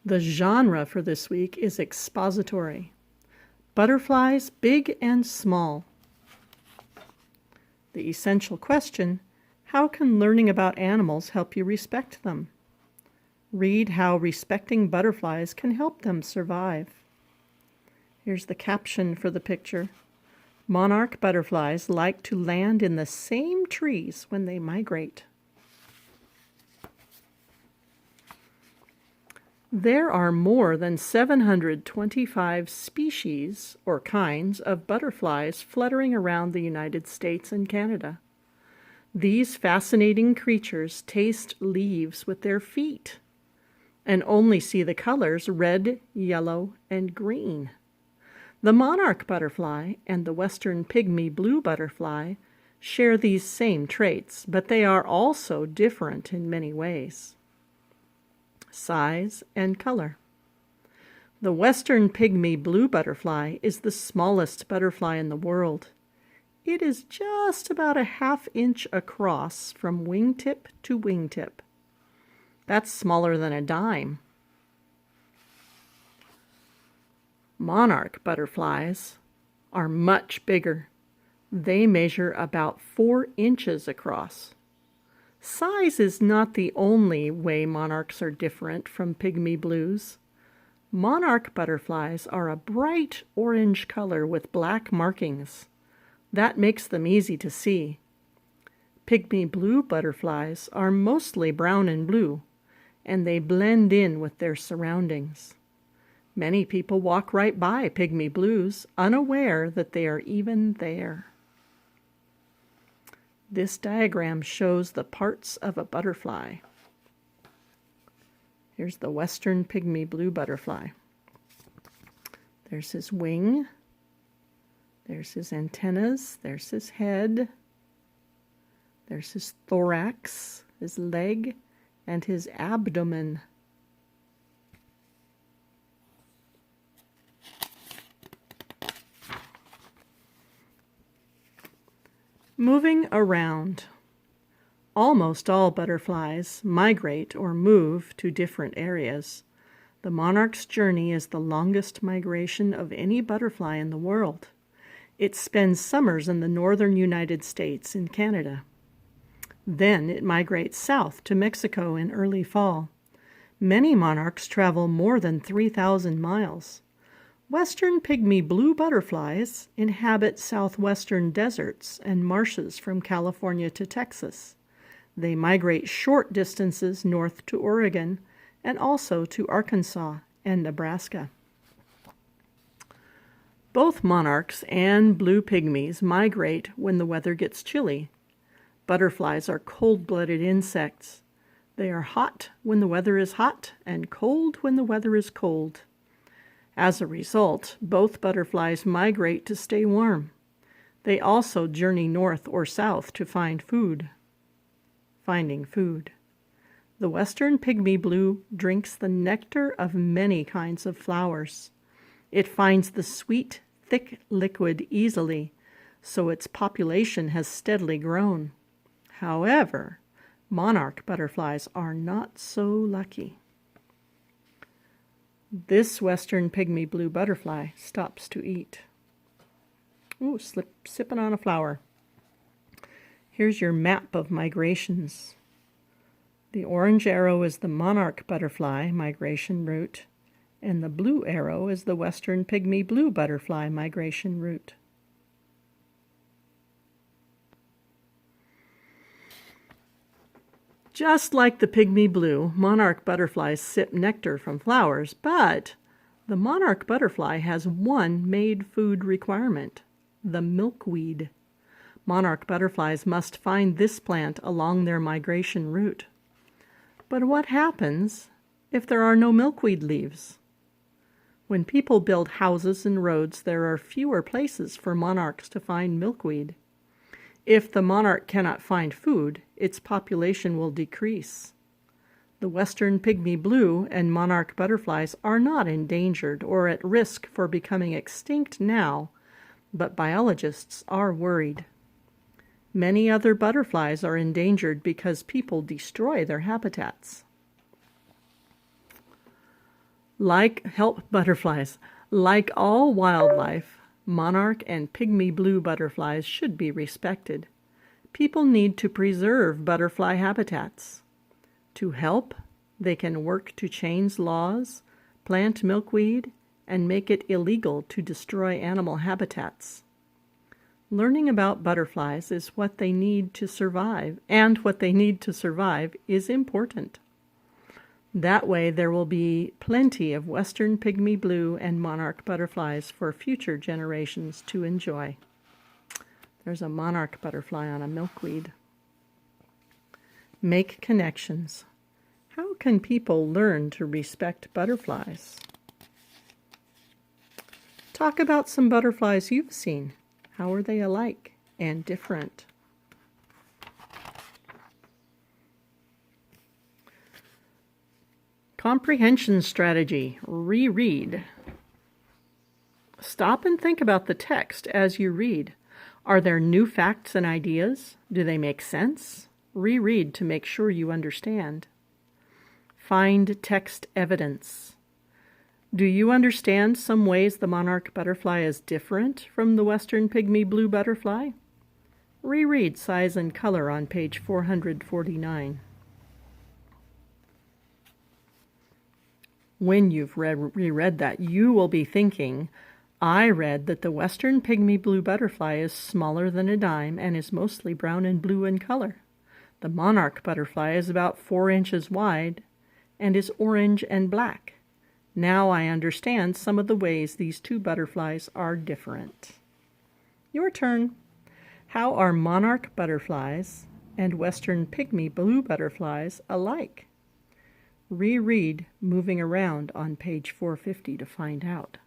The genre for this week is expository. Butterflies big and small. The essential question, how can learning about animals help you respect them? Read how respecting butterflies can help them survive. Here's the caption for the picture. Monarch butterflies like to land in the same trees when they migrate. There are more than 725 species or kinds of butterflies fluttering around the United States and Canada. These fascinating creatures taste leaves with their feet and only see the colors red, yellow, and green. The monarch butterfly and the western pygmy blue butterfly share these same traits, but they are also different in many ways. Size and color. The western pygmy blue butterfly is the smallest butterfly in the world. It is just about a ½ inch across from wingtip to wingtip. That's smaller than a dime. Monarch butterflies are much bigger. They measure about 4 inches across. Size is not the only way monarchs are different from pygmy blues. Monarch butterflies are a bright orange color with black markings. That makes them easy to see. Pygmy blue butterflies are mostly brown and blue, and they blend in with their surroundings. Many people walk right by pygmy blues, unaware that they are even there. This diagram shows the parts of a butterfly. Here's the western pygmy blue butterfly. There's his wing. There's his antennas. There's his head. There's his thorax, his leg, and his abdomen. Moving around. Almost all butterflies migrate or move to different areas. The monarch's journey is the longest migration of any butterfly in the world. It spends summers in the northern United States and Canada. Then it migrates south to Mexico in early fall. Many monarchs travel more than 3,000 miles. Western pygmy blue butterflies inhabit southwestern deserts and marshes from California to Texas. They migrate short distances north to Oregon and also to Arkansas and Nebraska. Both monarchs and blue pygmies migrate when the weather gets chilly. Butterflies are cold-blooded insects. They are hot when the weather is hot and cold when the weather is cold. As a result, both butterflies migrate to stay warm. They also journey north or south to find food. Finding food. The western pygmy blue drinks the nectar of many kinds of flowers. It finds the sweet, thick liquid easily, so its population has steadily grown. However, monarch butterflies are not so lucky. This western pygmy blue butterfly stops to eat. Ooh, sipping on a flower. Here's your map of migrations. The orange arrow is the monarch butterfly migration route, and the blue arrow is the western pygmy blue butterfly migration route. Just like the pygmy blue, monarch butterflies sip nectar from flowers, but the monarch butterfly has one made food requirement, the milkweed. Monarch butterflies must find this plant along their migration route. But what happens if there are no milkweed leaves? When people build houses and roads, there are fewer places for monarchs to find milkweed. If the monarch cannot find food, its population will decrease. The western pygmy blue and monarch butterflies are not endangered or at risk for becoming extinct now, but biologists are worried. Many other butterflies are endangered because people destroy their habitats. Help butterflies. Like all wildlife, monarch and pygmy blue butterflies should be respected. People need to preserve butterfly habitats. To help, they can work to change laws, plant milkweed, and make it illegal to destroy animal habitats. Learning about butterflies is what they need to survive, and what they need to survive is important. That way there will be plenty of western pygmy blue and monarch butterflies for future generations to enjoy. There's a monarch butterfly on a milkweed. Make connections. How can people learn to respect butterflies? Talk about some butterflies you've seen. How are they alike and different? Comprehension strategy. Reread. Stop and think about the text as you read. Are there new facts and ideas? Do they make sense? Reread to make sure you understand. Find text evidence. Do you understand some ways the monarch butterfly is different from the western pygmy blue butterfly? Reread size and color on page 449. When you've reread that, you will be thinking, I read that the western pygmy blue butterfly is smaller than a dime and is mostly brown and blue in color. The monarch butterfly is about 4 inches wide and is orange and black. Now I understand some of the ways these two butterflies are different. Your turn. How are monarch butterflies and western pygmy blue butterflies alike? Reread moving around on page 450 to find out.